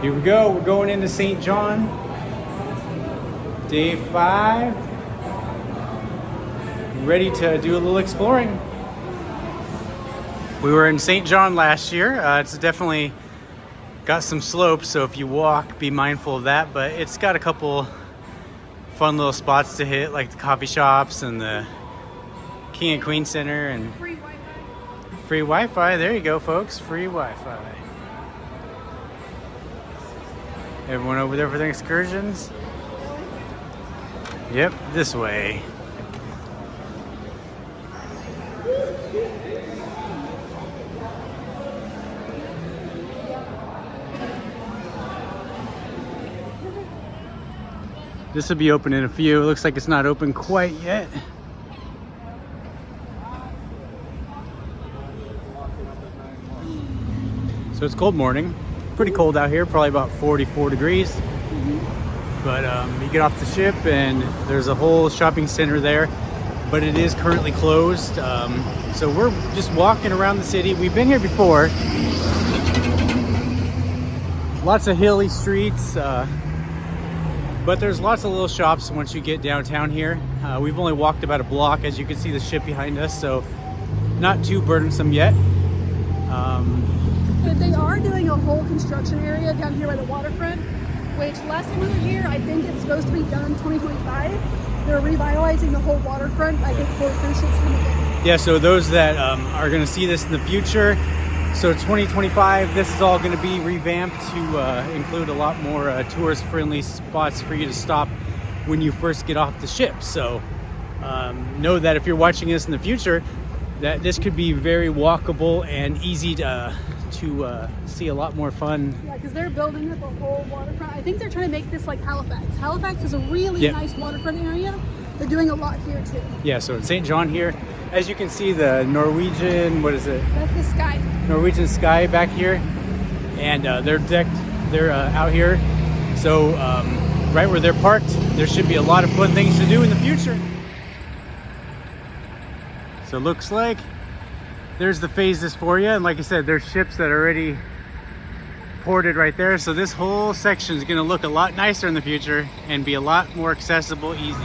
Here we go. We're going into St. John. Day 5. Ready to do a little exploring. We were in St. John last year. It's definitely got some slopes, so if you walk, be mindful of that. But it's got a couple fun little spots to hit, like the coffee shops and the King and Queen Center and Free Wi-Fi. free Wi-Fi. There you go, folks. Free Wi-Fi. Everyone over there for the excursions? Yep, this way. This will be open in a few. It looks like it's not open quite yet. So it's cold morning. Pretty cold out here, probably about 44 degrees. But you get off the ship and there's a whole shopping center there, but it is currently closed. So we're just walking around the city. We've been here before. Lots of hilly streets, but there's lots of little shops once you get downtown here. We've only walked about a block, as you can see the ship behind us, so not too burdensome yet. But they are doing a whole construction area down here by the waterfront, which last time we were here, I think it's supposed to be done 2025. They're revitalizing the whole waterfront, I think, for cruise ships coming in. Yeah, so those that are going to see this in the future, so 2025, this is all going to be revamped to include a lot more tourist-friendly spots for you to stop when you first get off the ship. So know that if you're watching this in the future, that this could be very walkable and easy to see a lot more fun. Yeah, because they're building up a whole waterfront. I think they're trying to make this like Halifax. Halifax is a really nice waterfront area. They're doing a lot here too. Yeah, so in St. John here, as you can see, the Norwegian, what is it? That's the sky. Norwegian Sky back here, and they're out here. So right where they're parked, there should be a lot of fun things to do in the future. So it looks like there's the phases for you, and like I said, there's ships that are already ported right there. So this whole section is going to look a lot nicer in the future and be a lot more accessible, easy.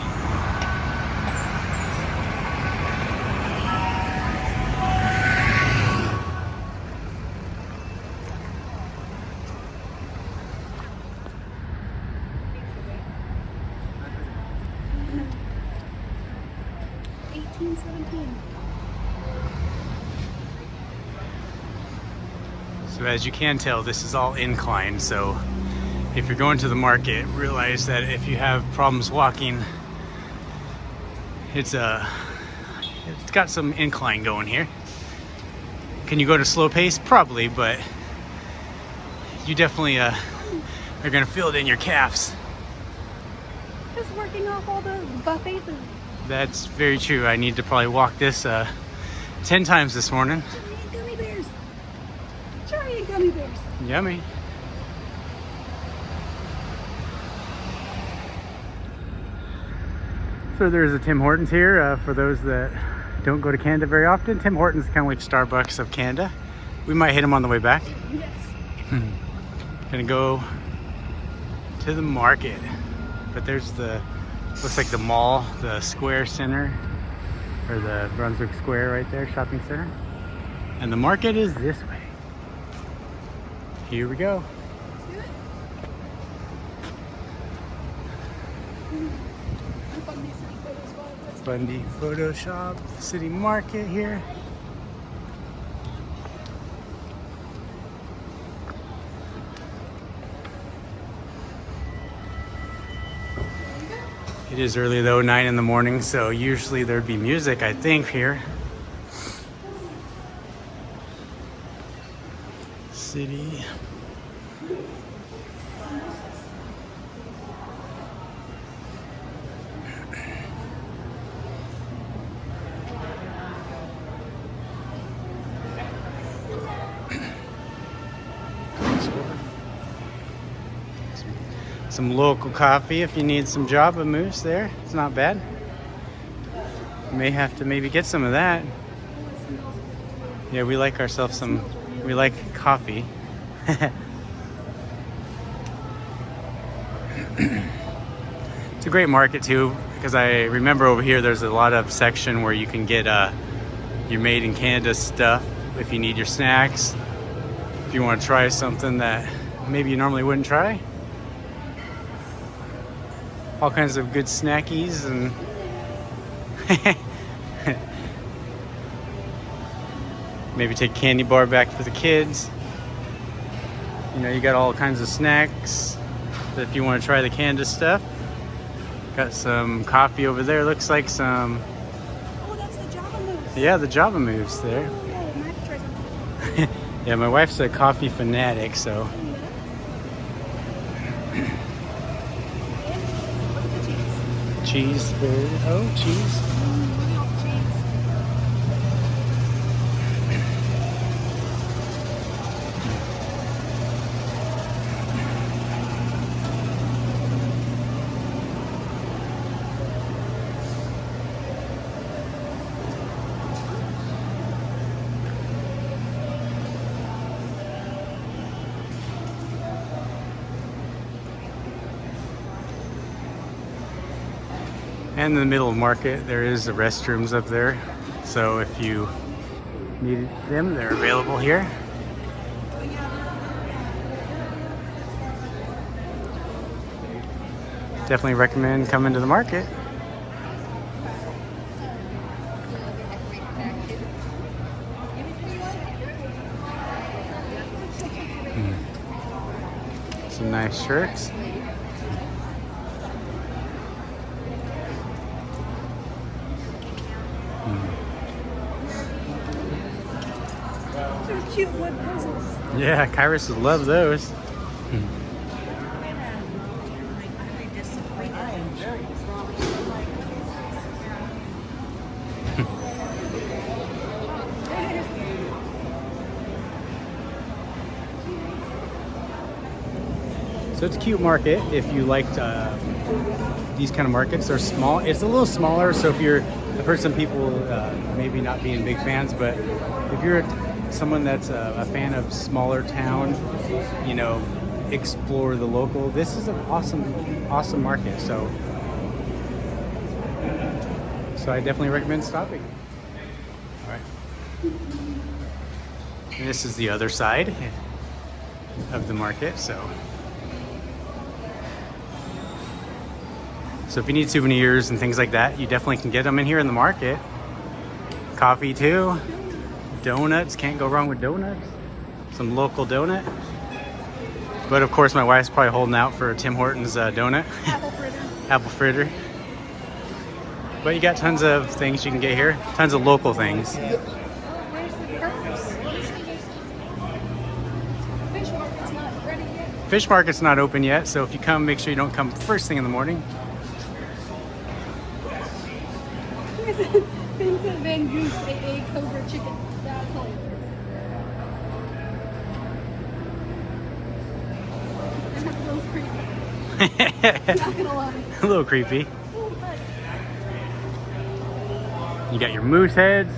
So as you can tell, this is all incline, so if you're going to the market, realize that if you have problems walking, it's got some incline going here. Can you go to slow pace? Probably, but you definitely are gonna feel it in your calves. Just working off all the buffet food. That's very true. I need to probably walk this 10 times this morning. Gummy bears. Giant gummy bears. Yummy. So there's a Tim Hortons here for those that don't go to Canada very often. Tim Hortons is kind of like Starbucks of Canada. We might hit them on the way back. Yes. Gonna go to the market, but there's looks like the mall, the Square Center, or the Brunswick Square right there, shopping center. And the market is this way. Here we go. Let's do it. Bundy Photo Shop, City Market here. It is early though, 9 in the morning, so usually there'd be music, I think, here. City. Some local coffee if you need some Java Mousse there. It's not bad. You may have to maybe get some of that. Yeah, we like ourselves some, we like coffee. It's a great market too, because I remember over here there's a lot of section where you can get your made in Canada stuff if you need your snacks. If you want to try something that maybe you normally wouldn't try. All kinds of good snackies and maybe take a candy bar back for the kids. You know, you got all kinds of snacks if you want to try the Canada stuff. Got some coffee over there. Looks like some. Oh, that's the Java Moose. Yeah, the Java Moves there. Oh, yeah, I have to try something. Yeah, my wife's a coffee fanatic, so. Look at the cheese. Cheese there. Oh, cheese. Look at all the cheese. And in the middle of the market, there is the restrooms up there. So if you need them, they're available here. Definitely recommend coming to the market. Some nice shirts. So cute wood puzzles. Yeah, Kyrus would love those. So it's a cute market if you liked these kind of markets. They're small. It's a little smaller, so if you're, I've heard some people maybe not being big fans, but if you're someone that's a fan of smaller town, you know, explore the local, this is an awesome market. So I definitely recommend stopping. All right. And this is the other side of the market, so if you need souvenirs and things like that, you definitely can get them in here in the market. Coffee too. Donuts, can't go wrong with donuts. Some local donut. But of course my wife's probably holding out for a Tim Hortons donut. Apple fritter. Apple fritter. But you got tons of things you can get here. Tons of local things. Where's the carpenters? Fish market's not ready yet. Fish market's not open yet, so if you come, make sure you don't come first thing in the morning. Vincent Van Goose, aka Cobra Chicken. That's hilarious. That's a little creepy. Not gonna lie. A little creepy. You got your moose heads.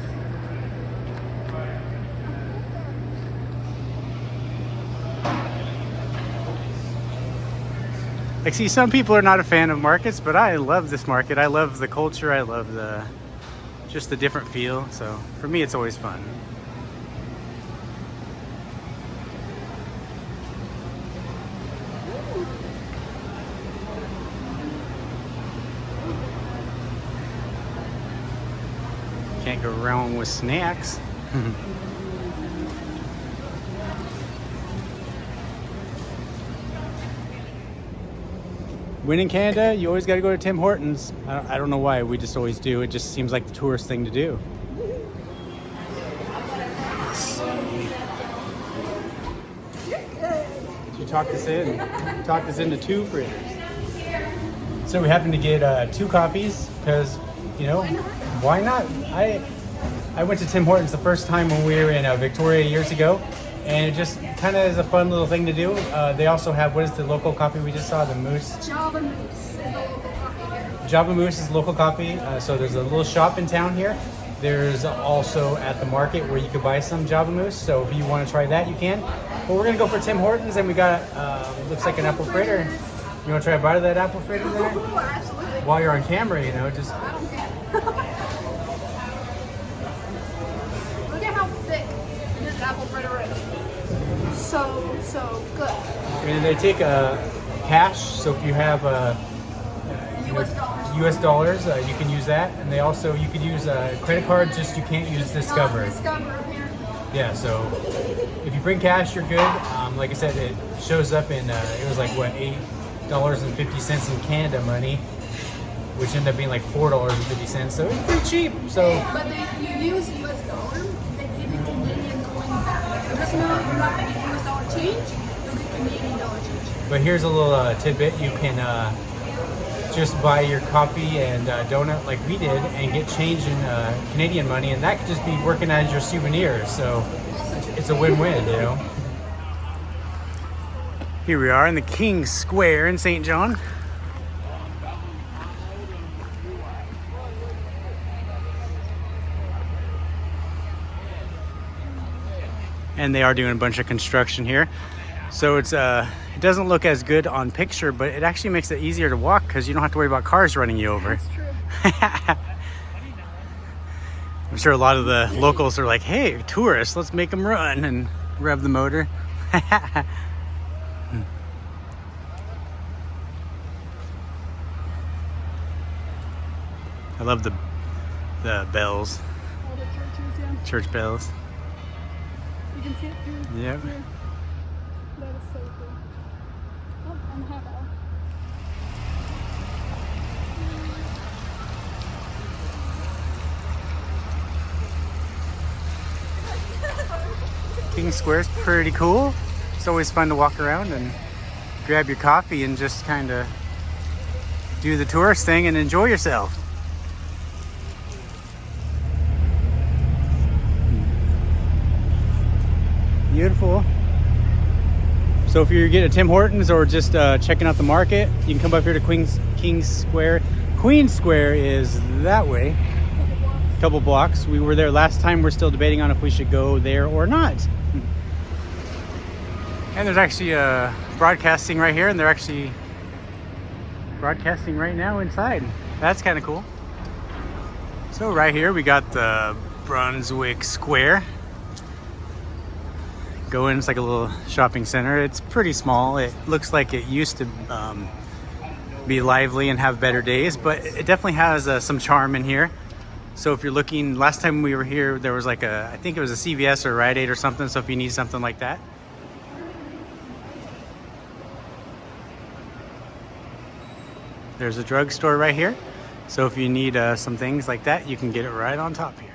Like, see, some people are not a fan of markets, but I love this market. I love the culture. I love just the different feel. So for me, it's always fun. Can't go wrong with snacks. When in Canada, you always got to go to Tim Hortons. I don't know why, we just always do. It just seems like the tourist thing to do. Did you talk this in? Talk this into 2 fritters. So we happened to get 2 coffees because, you know, why not? I went to Tim Hortons the first time when we were in Victoria years ago, and it just kind of is a fun little thing to do. They also have, what is the local coffee we just saw? The Moose? Java Moose is the local coffee here. Java Moose is local coffee. So there's a little shop in town here. There's also at the market where you could buy some Java Moose. So if you want to try that, you can. But we're gonna go for Tim Hortons, and we got looks like an apple fritter. You want to try a bite of that apple fritter there? Oh, absolutely. while you're on camera, you know, just. I don't care. Look at how thick this apple fritter is. So good. And they take cash, so if you have US dollars, you can use that. And they also, you could use credit cards, just you can't use Discover. Discover apparently. Yeah, so if you bring cash, you're good. Like I said, it shows up in, it was like, what, $8.50 in Canada money, which ended up being like $4.50, so it's pretty cheap. So, but you use US dollar, they give you Canadian coin back. Just know you're not going to get US dollar change, you'll get Canadian dollar change. but here's a little tidbit. You can just buy your coffee and donut like we did and get change in Canadian money, and that could just be working as your souvenirs. So it's a win-win, you know. Here we are in the King's Square in St. John. And they are doing a bunch of construction here. So it's it doesn't look as good on picture, but it actually makes it easier to walk because you don't have to worry about cars running you over. That's true. I'm sure a lot of the locals are like, hey, tourists, let's make them run and rev the motor. I love the bells, All the churches, yeah. church bells. You can see it through. Yep. Here. That is so cool. Oh, and the half hour. King Square's pretty cool. It's always fun to walk around and grab your coffee and just kind of do the tourist thing and enjoy yourself. Beautiful. So if you're getting a Tim Hortons or just checking out the market, you can come up here to King's Square. Queen Square is that way. Couple blocks. We were there last time. We're still debating on if we should go there or not. And there's actually broadcasting right here, and they're actually broadcasting right now inside. That's kind of cool. So right here we got the Brunswick Square. Go in, it's like a little shopping center. It's pretty small. It looks like it used to be lively and have better days, but it definitely has some charm in here. So if you're looking, last time we were here, there was like I think it was a CVS or Rite Aid or something. So if you need something like that. There's a drugstore right here. So if you need some things like that, you can get it right on top here.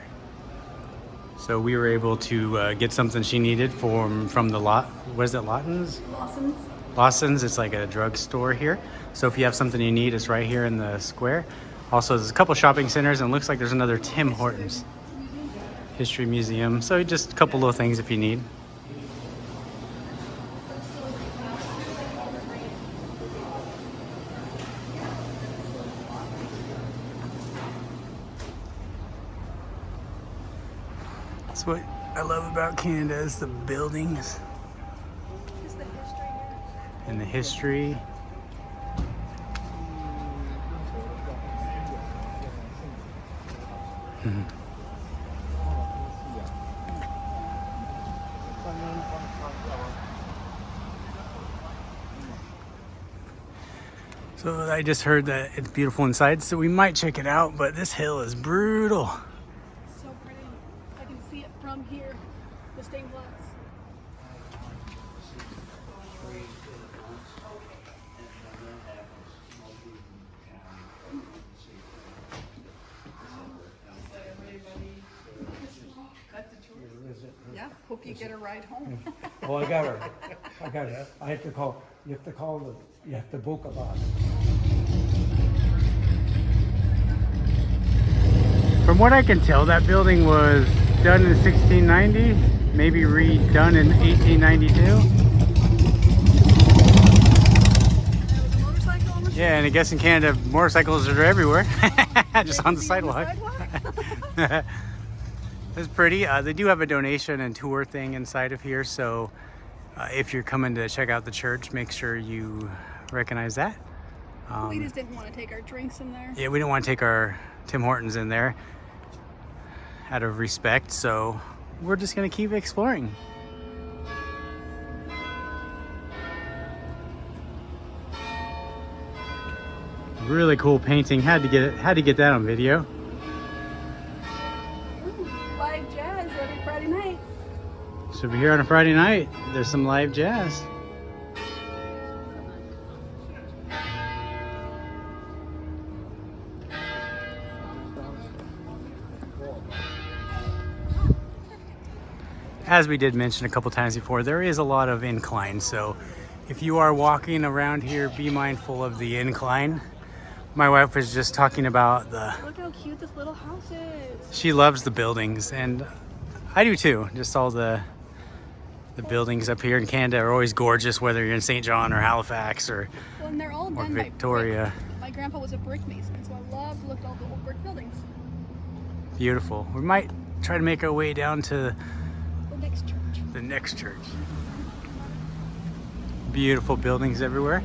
So we were able to get something she needed from the what is it, Lawson's? Lawson's, it's like a drugstore here. So if you have something you need, it's right here in the square. Also, there's a couple shopping centers, and it looks like there's another Tim Hortons History Museum. So just a couple little things if you need. That's what I love about Canada, is the buildings and the history. So I just heard that it's beautiful inside, so we might check it out, but this hill is brutal. So pretty. I can see it from here. The stained glass. Yeah, hope you get a ride home. Oh, I got her. I got her. I have to call. You have to call you have to book a bus. From what I can tell, that building was done in 1690, maybe redone in 1892. Yeah, and I guess in Canada, motorcycles are everywhere, just on the sidewalk. It's pretty. They do have a donation and tour thing inside of here, so if you're coming to check out the church, make sure you recognize that. We just didn't want to take our drinks in there. Yeah, we didn't want to take our Tim Hortons in there out of respect, so we're just gonna keep exploring. Really cool painting. Had to get that on video. Ooh, live jazz every Friday night. So we're here on a Friday night. There's some live jazz. As we did mention a couple times before, there is a lot of incline. So if you are walking around here, be mindful of the incline. My wife was just talking about Look how cute this little house is. she loves the buildings, and I do too. Just all the buildings up here in Canada are always gorgeous, whether you're in St. John or Halifax or Well, and they're all done Victoria. by brick. My grandpa was a brick mason, so I love to look at all the old brick buildings. Beautiful. We might try to make our way down to The next church. the next church. Beautiful buildings everywhere.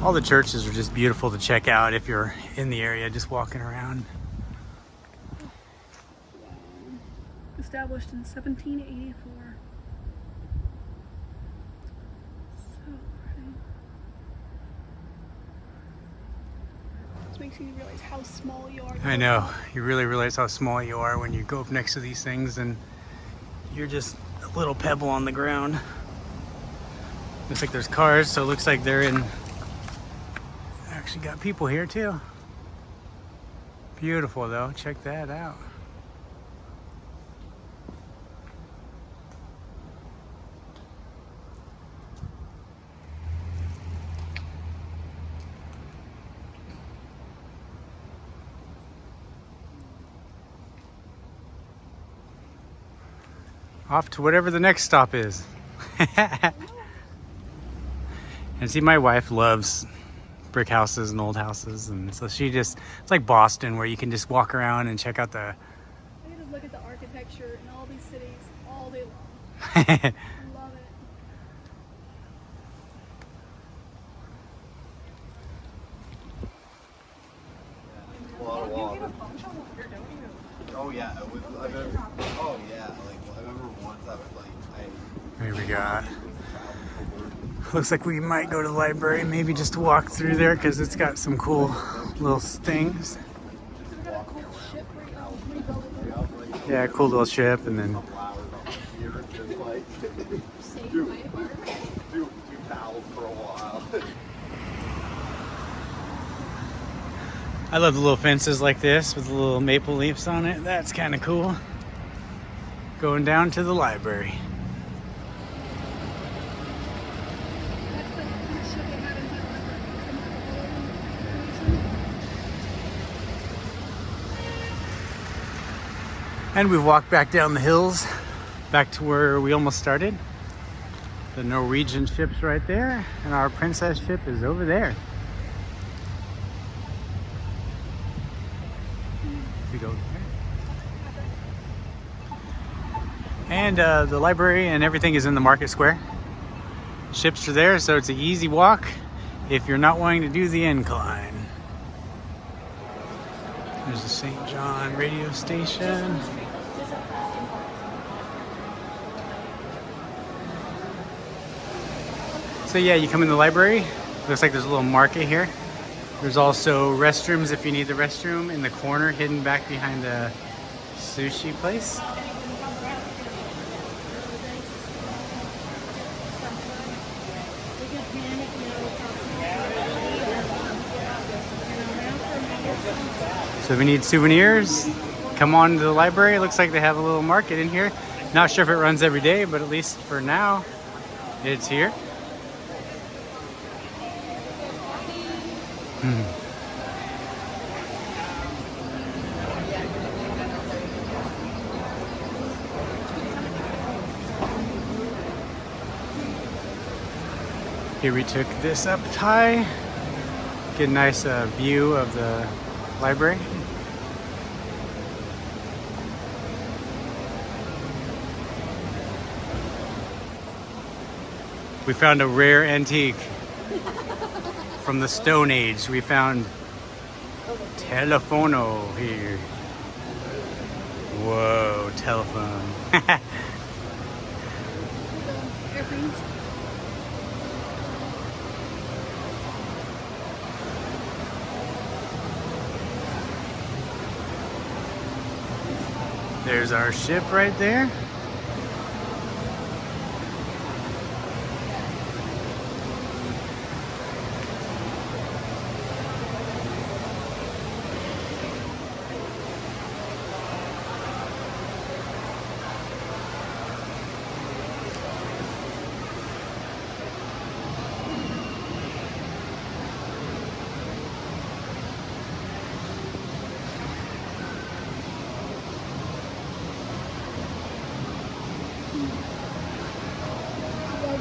All the churches are just beautiful to check out if you're in the area, just walking around. Established in 1784. So pretty. This makes you realize how small you are. I know. You really realize how small you are when you go up next to these things and you're just a little pebble on the ground. Looks like there's cars, so it looks like they're in... Actually got people here too. Beautiful though. Check that out. Off to whatever the next stop is. And see, my wife loves brick houses and old houses, and so she just, it's like Boston where you can just walk around and check out the... I get to look at the architecture in all these cities all day long. I love it. Oh yeah, oh yeah, like I remember once I was like, Here we go. Looks like we might go to the library, maybe just to walk through there because it's got some cool little things. Yeah, cool little ship, and then do towels for a while. I love the little fences like this with the little maple leaves on it. That's kind of cool. Going down to the library. That's the cruise ship they had inside the library. And we've walked back down the hills, back to where we almost started. The Norwegian ship's right there, and our princess ship is over there. We go there. And the library and everything is in the market square. Ships are there, so it's an easy walk if you're not wanting to do the incline. There's the St. John radio station. So yeah, you come in the library. Looks like there's a little market here. There's also restrooms if you need the restroom in the corner, hidden back behind the sushi place. So if you need souvenirs, come on to the library. It looks like they have a little market in here. Not sure if it runs every day, but at least for now, it's here. Here we took this up high. Get a nice view of the library. We found a rare antique from the Stone Age. We found telefono here. Whoa, telephone. Airplanes. There's our ship right there.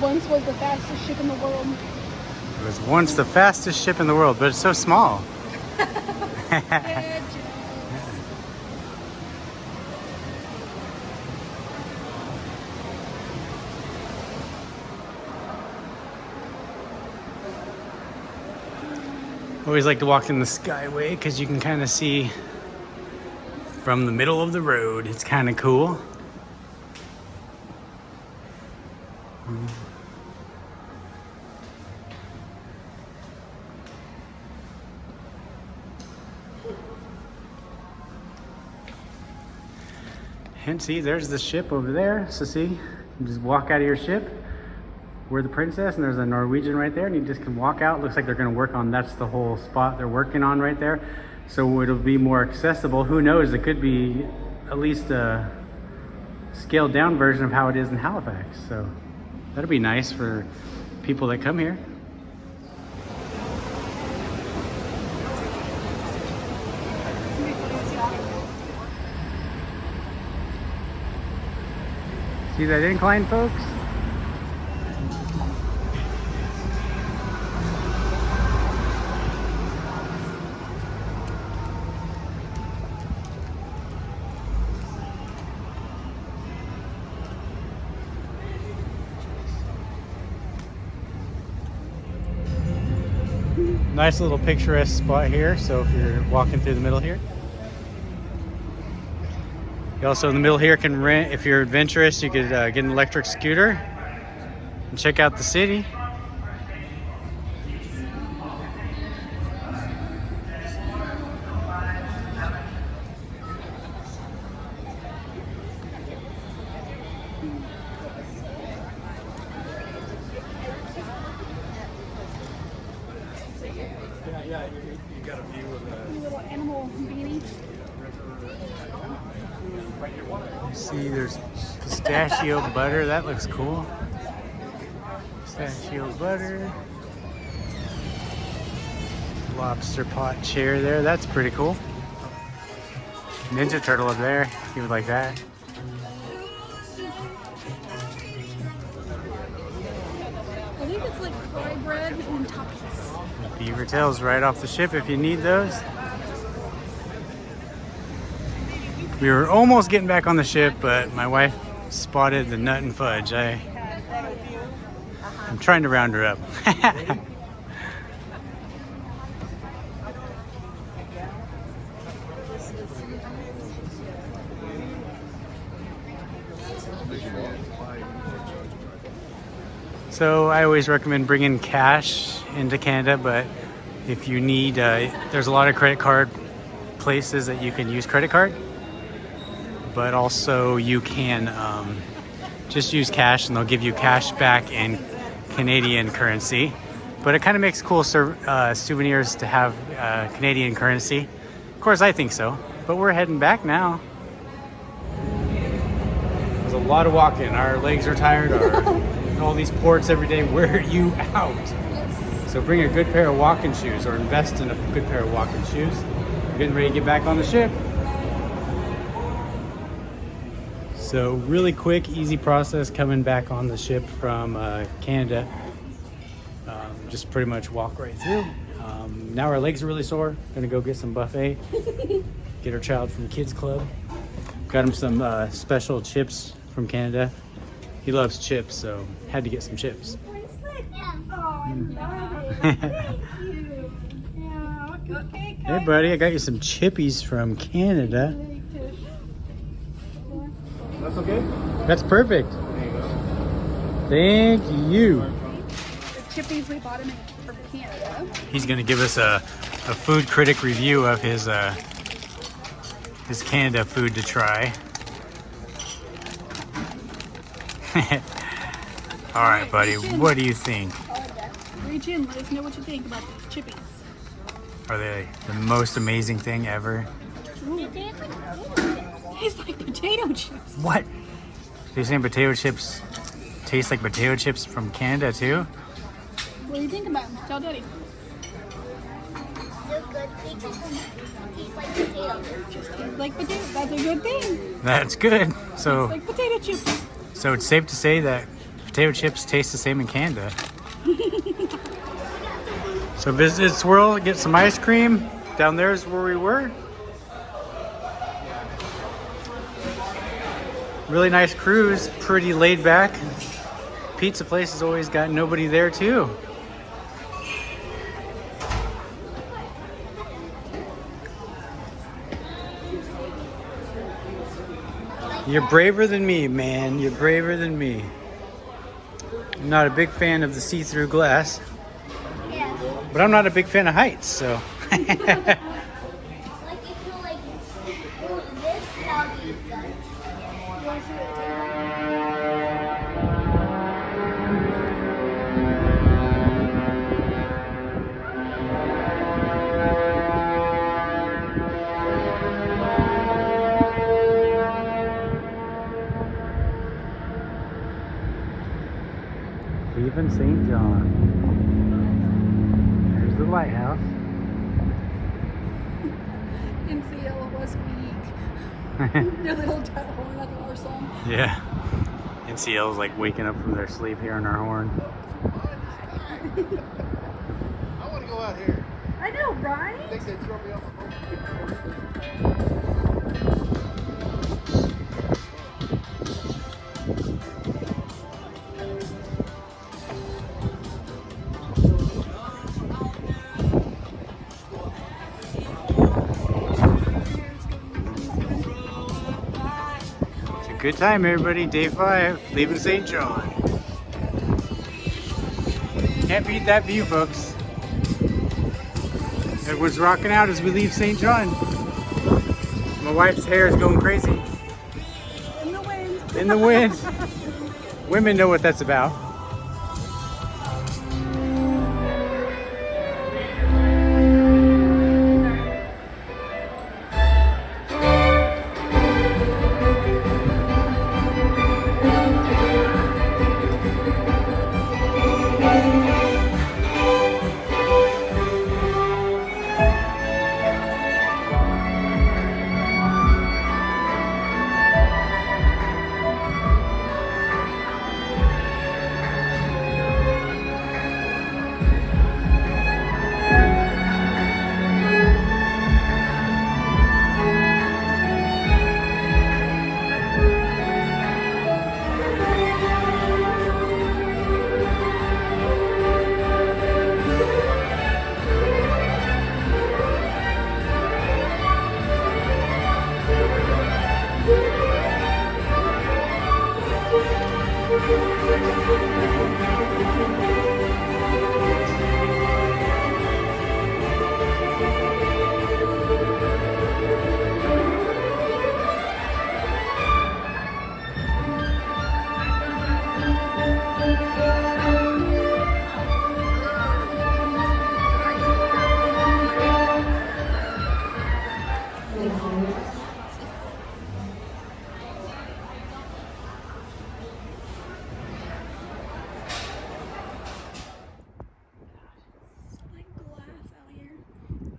Once was the fastest ship in the world. It was once the fastest ship in the world, but it's so small. Yeah, Always like to walk in the Skyway because you can kind of see from the middle of the road. It's kind of cool. And see, there's the ship over there. So see, you just walk out of your ship. We're the Princess, and there's a Norwegian right there, and you just can walk out. Looks like they're gonna work on, that's the whole spot they're working on right there. So it'll be more accessible. Who knows, it could be at least a scaled down version of how it is in Halifax. So that'll be nice for people that come here. See that incline, folks? Nice little picturesque spot here. So if you're walking through the middle here. You also in the middle here can rent, if you're adventurous, you could get an electric scooter and check out the city. Yeah, you got a view of the... little animal beanie. See, there's pistachio butter. That looks cool. Pistachio butter. Lobster pot chair there. That's pretty cool. Ninja turtle up there. You would like that. I think it's like fry bread and toppings. Beaver tails right off the ship if you need those. We were almost getting back on the ship, but my wife spotted the nut and fudge. I'm trying to round her up. So I always recommend bringing cash into Canada, but if you need, there's a lot of credit card places that you can use credit card, but also you can just use cash and they'll give you cash back in Canadian currency. But it kind of makes cool souvenirs to have Canadian currency. Of course, I think so, but we're heading back now. There's a lot of walking. Our legs are tired. All these ports every day wear you out. Yes. So bring a good pair of walking shoes or invest in a good pair of walking shoes. We're getting ready to get back on the ship. So really quick, easy process coming back on the ship from Canada. Just pretty much walk right through. Now our legs are really sore. Gonna go get some buffet. Get our child from kids club. Got him some special chips from Canada. He loves chips, so had to get some chips. Thank you. Yeah, okay, Hey buddy, I got you some chippies from Canada. That's okay? That's perfect. There you go. Thank you. The chippies we bought him from Canada. He's gonna give us a food critic review of his Canada food to try. All right, buddy, what do you think? I like that. Reach in, let us know what you think about the chippies. Are they the most amazing thing ever? Tastes like potato chips. What? So you're saying potato chips taste like potato chips from Canada too? What do you think about them? Tell Daddy. So good. They just taste like potato. Just tastes like potato. That's a good thing. That's good. So, Like potato chips. so it's safe to say that potato chips taste the same in Canada. So visit Swirl, get some ice cream. Down there is where we were. Really nice cruise, pretty laid back. Pizza place has always got nobody there too. You're braver than me, man. You're braver than me. I'm not a big fan of the see-through glass, Yeah. but I'm not a big fan of heights, so. Like if you like do this, that'll be good. You want to see what Even St. John. There's the lighthouse. NCL was weak. Their little horn like our song. Yeah. NCL is like waking up from their sleep hearing our horn. I want to go out here. I know, right? I think they throw me off the boat. It's a good time, everybody. Day 5, leaving St. John. Can't beat that view, folks. Everyone's rocking out as we leave St. John. My wife's hair is going crazy. In the wind. In the wind. Women know what that's about.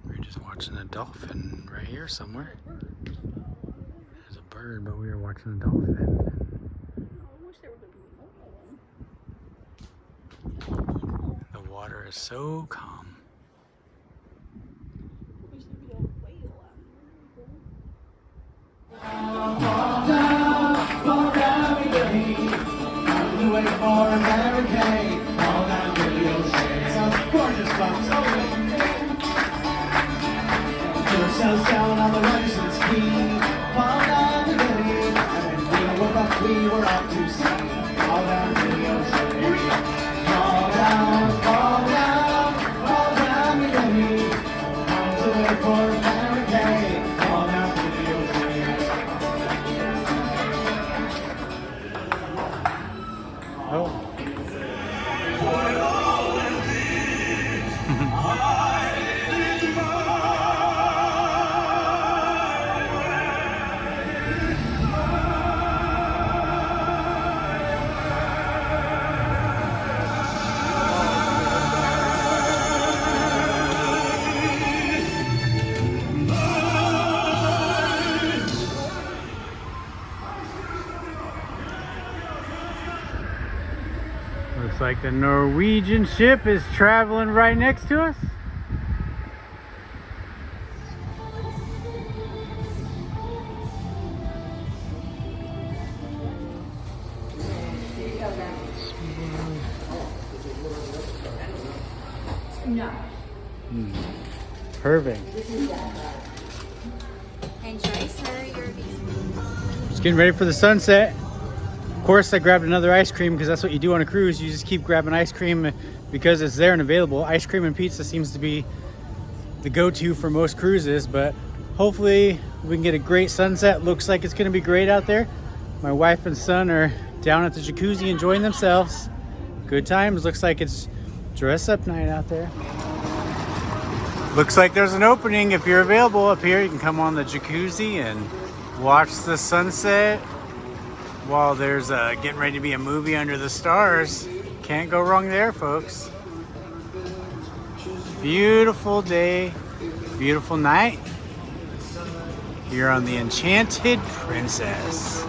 We're just watching a dolphin right here somewhere. There's a bird, but we were watching a dolphin. I wish there would be more of them. The water is so calm. Wish there'd be a whale out here. Looks like the Norwegian ship is traveling right next to us. Perfect. Enjoy, sir. Your Just getting ready for the sunset. Of course, I grabbed another ice cream because that's what you do on a cruise. You just keep grabbing ice cream because it's there and available. Ice cream and pizza seems to be the go-to for most cruises, but hopefully we can get a great sunset. Looks like it's going to be great out there. My wife and son are down at the jacuzzi enjoying themselves. Good times. Looks like it's dress up night out there. Looks like there's an opening. If you're available up here, you can come on the jacuzzi and watch the sunset while there's getting ready to be a movie under the stars. Can't go wrong there, folks. Beautiful day, beautiful night here on the Enchanted Princess.